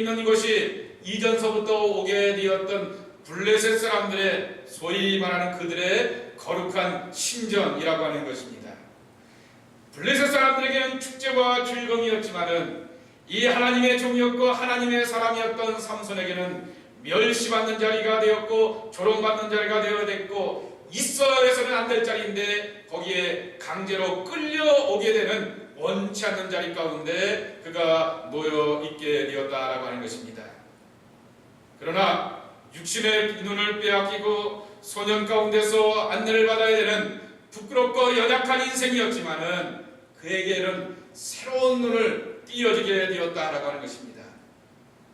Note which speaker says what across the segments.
Speaker 1: 있는 것이 이전서부터 오게 되었던 블레셋 사람들의 소위 말하는 그들의 거룩한 신전이라고 하는 것입니다. 블레셋 사람들에게는 축제와 즐거움이었지만은 이 하나님의 종이었고 하나님의 사람이었던 삼손에게는 멸시받는 자리가 되었고 조롱받는 자리가 되어야 됐고 있어야 해서는 안 될 자리인데 거기에 강제로 끌려오게 되는 원치 않는 자리 가운데 그가 놓여 있게 되었다라고 하는 것입니다. 그러나 육신의 눈을 빼앗기고 소년 가운데서 안내를 받아야 되는 부끄럽고 연약한 인생이었지만은 그에게는 새로운 눈을 띄어지게 되었다라고 하는 것입니다.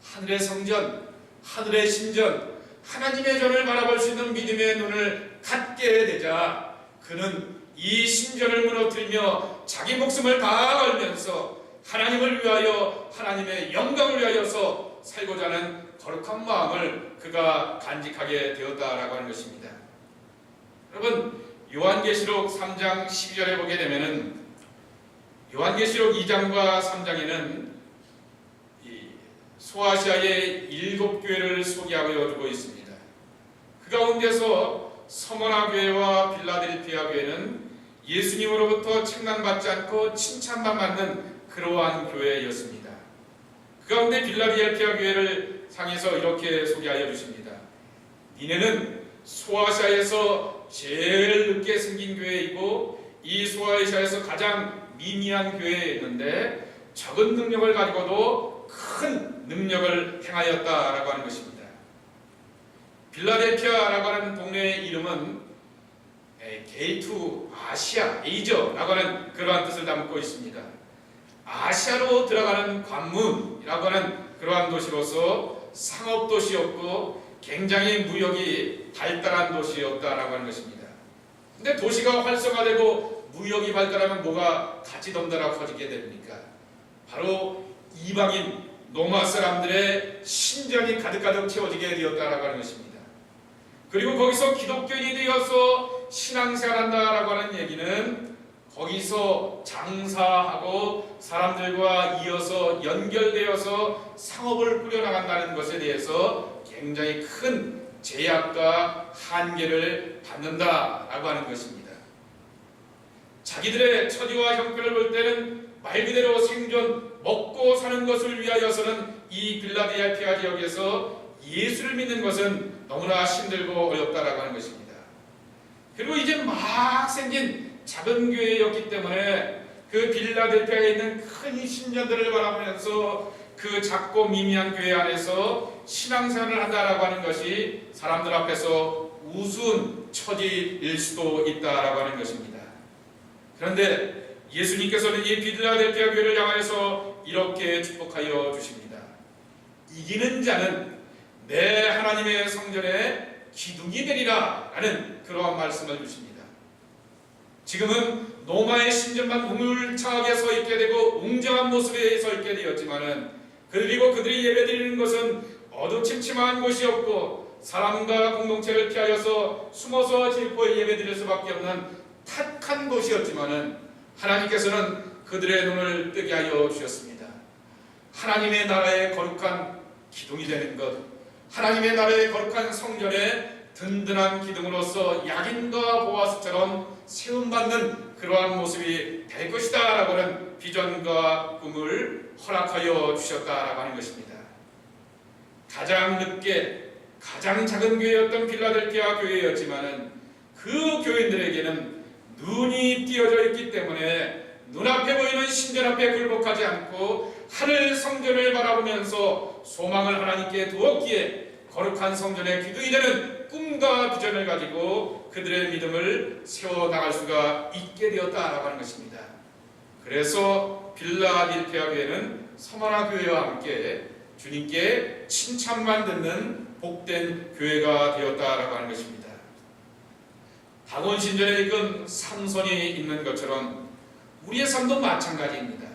Speaker 1: 하늘의 성전, 하늘의 신전, 하나님의 전을 바라볼 수 있는 믿음의 눈을 갖게 되자 그는 이 신전을 무너뜨리며 자기 목숨을 다 걸면서 하나님을 위하여 하나님의 영광을 위하여서 살고자 하는 거룩한 마음을 그가 간직하게 되었다라고 하는 것입니다. 여러분, 요한계시록 3장 12절에 보게 되면은 요한계시록 2장과 3장에는 소아시아의 7교회를 소개하여 주고 있습니다. 그 가운데서 서머나 교회와 빌라델피아 교회는 예수님으로부터 책망받지 않고 칭찬만 받는 그러한 교회였습니다. 그 가운데 빌라델피아 교회를 상에서 이렇게 소개하여 주십니다. 니네는 소아시아에서 제일 늦게 생긴 교회이고 이 소아시아에서 가장 미미한 교회였는데 적은 능력을 가지고도 큰 능력을 행하였다라고 하는 것입니다. 빌라델피아라고 하는 동네의 이름은 게이트 아시아, 에이저라고 하는 그러한 뜻을 담고 있습니다. 아시아로 들어가는 관문이라고 하는 그러한 도시로서 상업도시였고 굉장히 무역이 발달한 도시였다라고 하는 것입니다. 근데 도시가 활성화되고 무역이 발달하면 뭐가 같이 덩달아 커지게 됩니까? 바로 이방인 로마 사람들의 신전이 가득가득 채워지게 되었다라고 하는 것입니다. 그리고 거기서 기독교인이 되어서 신앙생활한다라고 하는 얘기는 거기서 장사하고 사람들과 이어서 연결되어서 상업을 꾸려나간다는 것에 대해서 굉장히 큰 제약과 한계를 받는다라고 하는 것입니다. 자기들의 처지와 형편을 볼 때는 말 그대로 생존, 먹고 사는 것을 위하여서는 이 빌라델피아 지역에서 예수를 믿는 것은 너무나 힘들고 어렵다라고 하는 것입니다. 그리고 이제 막 생긴 작은 교회였기 때문에 그 빌라델피아에 있는 큰 신전들을 바라보면서 그 작고 미미한 교회 안에서 신앙생활을 한다라고 하는 것이 사람들 앞에서 우스운 처지일 수도 있다라고 하는 것입니다. 그런데 예수님께서는 이 빌라델피아 교회를 향하여서 이렇게 축복하여 주십니다. 이기는 자는 내 하나님의 성전에 기둥이 되리라 라는 그러한 말씀을 주십니다. 지금은 로마의 신전만 우물차게 서 있게 되고 웅장한 모습에 서 있게 되었지만은 그리고 그들이 예배드리는 것은 어두침침한 곳이었고 사람과 공동체를 피하여서 숨어서 질포에 예배드릴 수밖에 없는 탁한 곳이었지만은 하나님께서는 그들의 눈을 뜨게 하여 주셨습니다. 하나님의 나라의 거룩한 기둥이 되는 것, 하나님의 나라의 거룩한 성전에 든든한 기둥으로서 약인과 보아스처럼 세움받는 그러한 모습이 될 것이다 라고 하는 비전과 꿈을 허락하여 주셨다라고 하는 것입니다. 가장 늦게 가장 작은 교회였던 빌라델피아 교회였지만은 그 교인들에게는 눈이 띄어져 있기 때문에 눈앞에 보이는 신전 앞에 굴복하지 않고 하늘 성전을 바라보면서 소망을 하나님께 두었기에 거룩한 성전의 기둥이 되는 꿈과 비전을 가지고 그들의 믿음을 세워나갈 수가 있게 되었다라고 하는 것입니다. 그래서 빌라델피아 교회는 서머나 교회와 함께 주님께 칭찬만 듣는 복된 교회가 되었다라고 하는 것입니다. 다곤 신전에 이끈 삼손이 있는 것처럼 우리의 삶도 마찬가지입니다.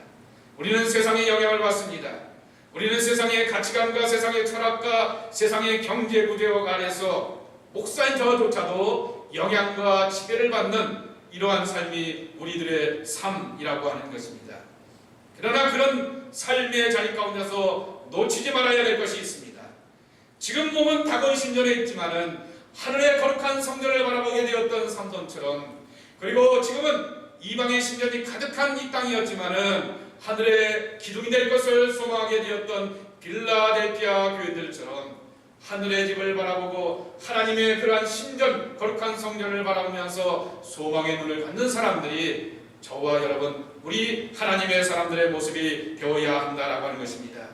Speaker 1: 우리는 세상의 영향을 받습니다. 우리는 세상의 가치관과 세상의 철학과 세상의 경제 구조 안에서 목사인 저조차도 영향과 지배를 받는 이러한 삶이 우리들의 삶이라고 하는 것입니다. 그러나 그런 삶의 자리 가운데서 놓치지 말아야 될 것이 있습니다. 지금 몸은 다곤 신전에 있지만은 하늘의 거룩한 성전을 바라보게 되었던 삼손처럼, 그리고 지금은 이방의 신전이 가득한 이 땅이었지만은 하늘의 기둥이 될 것을 소망하게 되었던 빌라델피아 교인들처럼 하늘의 집을 바라보고 하나님의 그러한 신전, 거룩한 성전을 바라보면서 소망의 눈을 갖는 사람들이 저와 여러분, 우리 하나님의 사람들의 모습이 되어야 한다라고 하는 것입니다.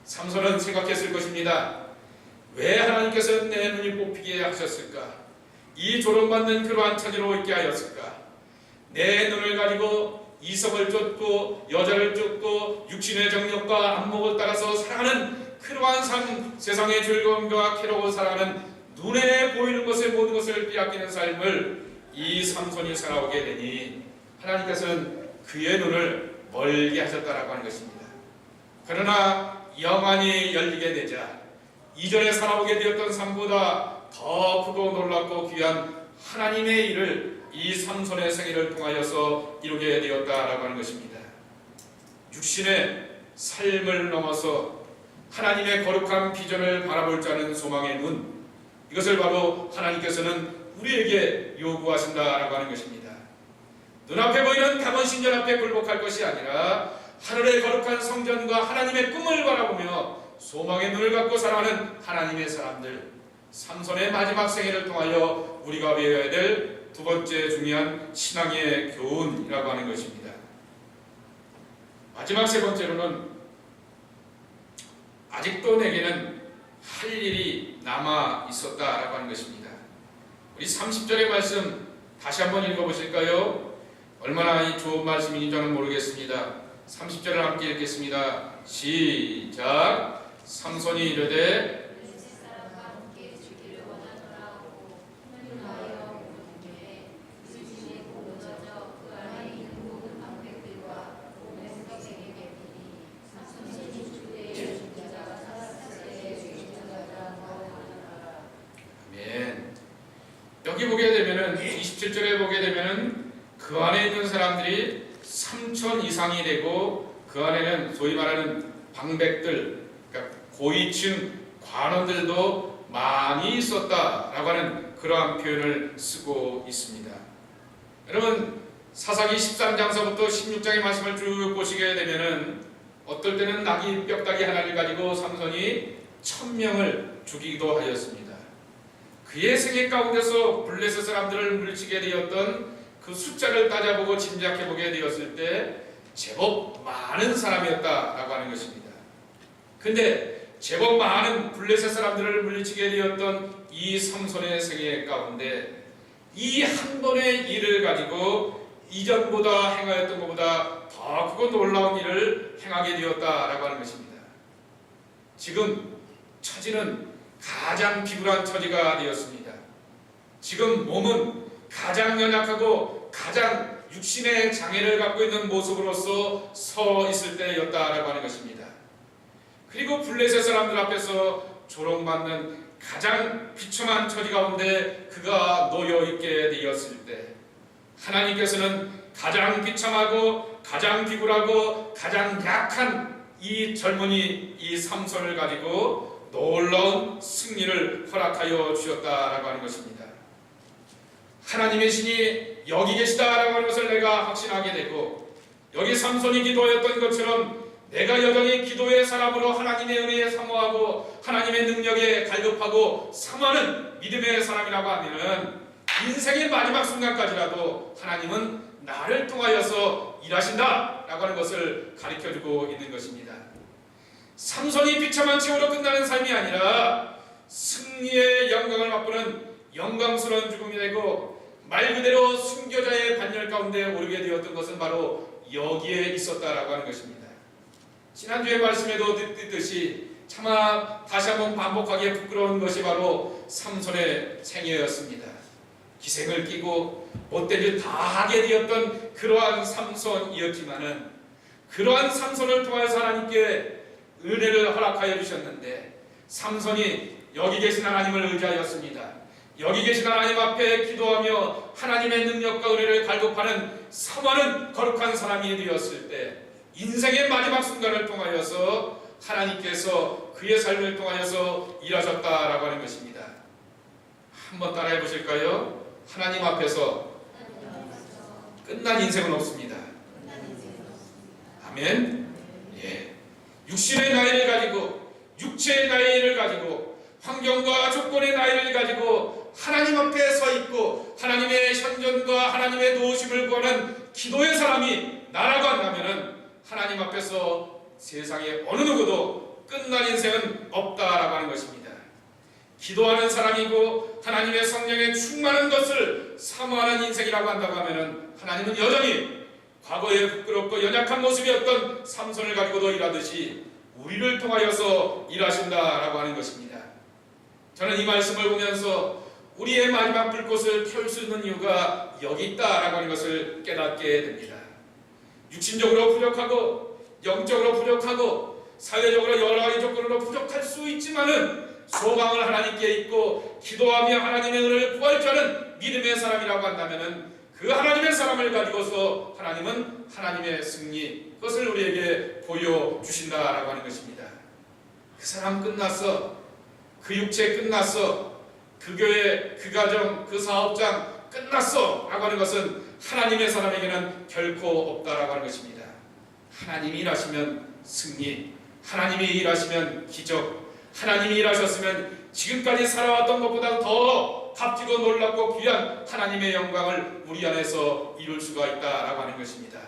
Speaker 1: 삼손은 생각했을 것입니다. 왜 하나님께서 내 눈이 뽑히게 하셨을까? 이 조롱받는 그러한 처지로 있게 하였을까? 내 눈을 가지고 이성을 쫓고 여자를 쫓고 육신의 정욕과 안목을 따라서 살아가는 그러한 삶, 세상의 즐거움과 쾌락을 살아가는 눈에 보이는 것의 모든 것을 빼앗기는 삶을 이 삼손이 살아오게 되니 하나님께서는 그의 눈을 멀게 하셨다라고 하는 것입니다. 그러나 영안이 열리게 되자 이전에 살아오게 되었던 삶보다 더 크고 놀랍고 귀한 하나님의 일을 이 삼손의 생애를 통하여서 이루게 되었다라고 하는 것입니다. 육신의 삶을 넘어서 하나님의 거룩한 비전을 바라볼 자는 소망의 눈, 이것을 바로 하나님께서는 우리에게 요구하신다라고 하는 것입니다. 눈앞에 보이는 다곤 신전 앞에 굴복할 것이 아니라 하늘의 거룩한 성전과 하나님의 꿈을 바라보며 소망의 눈을 갖고 살아가는 하나님의 사람들, 삼손의 마지막 생애를 통하여 우리가 배워야 될 두 번째 중요한 신앙의 교훈이라고 하는 것입니다. 마지막 세 번째로는 아직도 내게는 할 일이 남아 있었다라고 하는 것입니다. 우리 30절의 말씀 다시 한번 읽어보실까요? 얼마나 좋은 말씀인지 저는 모르겠습니다. 30절을 함께 읽겠습니다. 시작. 삼손이 이르되 여기 보게 되면은 27절에 보게 되면은 그 안에 있는 사람들이 3천 이상이 되고 그 안에는 소위 말하는 방백들, 그러니까 고위층 관원들도 많이 있었다라고 하는 그러한 표현을 쓰고 있습니다. 여러분, 사사기 13장서부터 16장의 말씀을 쭉 보시게 되면은 어떨 때는 나귀 뼈다귀 하나를 가지고 삼손이 1000명을 죽이기도 하였습니다. 그의 생애 가운데서 블레셋 사람들을 물리치게 되었던 그 숫자를 따져보고 짐작해보게 되었을 때 제법 많은 사람이었다라고 하는 것입니다. 근데 제법 많은 블레셋 사람들을 물리치게 되었던 이 삼손의 생애 가운데 이 한 번의 일을 가지고 이전보다 행하였던 것보다 더 크고 놀라운 일을 행하게 되었다라고 하는 것입니다. 지금 처지는 가장 비굴한 처지가 되었습니다. 지금 몸은 가장 연약하고 가장 육신의 장애를 갖고 있는 모습으로서 서 있을 때였다라고 하는 것입니다. 그리고 블레셋 사람들 앞에서 조롱받는 가장 비참한 처지 가운데 그가 놓여 있게 되었을 때 하나님께서는 가장 비참하고 가장 비굴하고 가장 약한 이 젊은이 이 삼손을 가지고 놀라운 승리를 허락하여 주셨다라고 하는 것입니다. 하나님의 신이 여기 계시다라고 하는 것을 내가 확신하게 되고 여기 삼손이 기도하였던 것처럼 내가 여전히 기도의 사람으로 하나님의 은혜에 사모하고 하나님의 능력에 갈급하고 사모하는 믿음의 사람이라고 하면 인생의 마지막 순간까지라도 하나님은 나를 통하여서 일하신다라고 하는 것을 가르쳐주고 있는 것입니다. 삼손이 비참한 최후로 끝나는 삶이 아니라 승리의 영광을 맛보는 영광스러운 죽음이 되고 말 그대로 순교자의 반열 가운데 오르게 되었던 것은 바로 여기에 있었다라고 하는 것입니다. 지난주의 말씀에도 듣듯이 차마 다시 한번 반복하기에 부끄러운 것이 바로 삼손의 생애였습니다. 기생을 끼고 못된 일 다 하게 되었던 그러한 삼손이었지만은 그러한 삼손을 통해서 하나님께 은혜를 허락하여 주셨는데 삼손이 여기 계신 하나님을 의지하였습니다. 여기 계신 하나님 앞에 기도하며 하나님의 능력과 은혜를 갈급하는 사모하는 거룩한 사람이 되었을 때 인생의 마지막 순간을 통하여서 하나님께서 그의 삶을 통하여서 일하셨다라고 하는 것입니다. 한번 따라해 보실까요? 하나님 앞에서 끝난 인생은 없습니다. 아멘. 예. 육신의 나이를 가지고, 육체의 나이를 가지고, 환경과 조건의 나이를 가지고 하나님 앞에 서 있고 하나님의 현존과 하나님의 도우심을 구하는 기도의 사람이 나라고 한다면은 하나님 앞에서 세상에 어느 누구도 끝난 인생은 없다라고 하는 것입니다. 기도하는 사람이고 하나님의 성령에 충만한 것을 사모하는 인생이라고 한다고 하면은 하나님은 여전히 과거에 부끄럽고 연약한 모습이었던 삼손을 가지고도 일하듯이 우리를 통하여서 일하신다라고 하는 것입니다. 저는 이 말씀을 보면서 우리의 마지막 불꽃을 태울 수 있는 이유가 여기 있다라고 하는 것을 깨닫게 됩니다. 육신적으로 부족하고 영적으로 부족하고 사회적으로 여러 가지 조건으로 부족할 수 있지만은 소망을 하나님께 있고 기도하며 하나님의 은혜를 구할 자는 믿음의 사람이라고 한다면은 그 하나님의 사람을 가지고서 하나님은 하나님의 승리, 그것을 우리에게 보여주신다라고 하는 것입니다. 그 사람 끝났어. 그 육체 끝났어. 그 교회, 그 가정, 그 사업장 끝났어 라고 하는 것은 하나님의 사람에게는 결코 없다라고 하는 것입니다. 하나님이 일하시면 승리, 하나님이 일하시면 기적, 하나님이 일하셨으면 지금까지 살아왔던 것보다 더 값지고 놀랍고 귀한 하나님의 영광을 우리 안에서 이룰 수가 있다라고 하는 것입니다.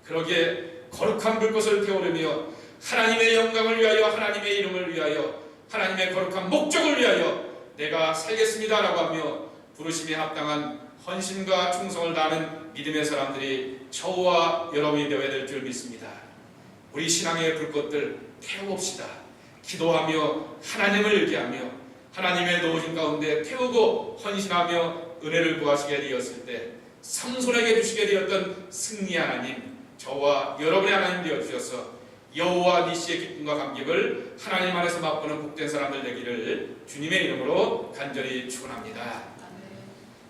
Speaker 1: 그러기에 거룩한 불꽃을 태우려며 하나님의 영광을 위하여, 하나님의 이름을 위하여, 하나님의 거룩한 목적을 위하여 내가 살겠습니다라고 하며 부르심에 합당한 헌신과 충성을 다하는 믿음의 사람들이 저와 여러분이 되어야 될 줄 믿습니다. 우리 신앙의 불꽃들 태워봅시다. 기도하며 하나님을 의지하며 하나님의 도우심 가운데 태우고 헌신하며 은혜를 구하시게 되었을 때 삼손에게 주시게 되었던 승리 하나님, 저와 여러분의 하나님 되어주셔서 여호와 니시의 기쁨과 감격을 하나님 안에서 맛보는 복된 사람들 되기를 주님의 이름으로 간절히 축원합니다.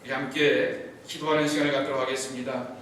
Speaker 1: 우리 함께 기도하는 시간을 갖도록 하겠습니다.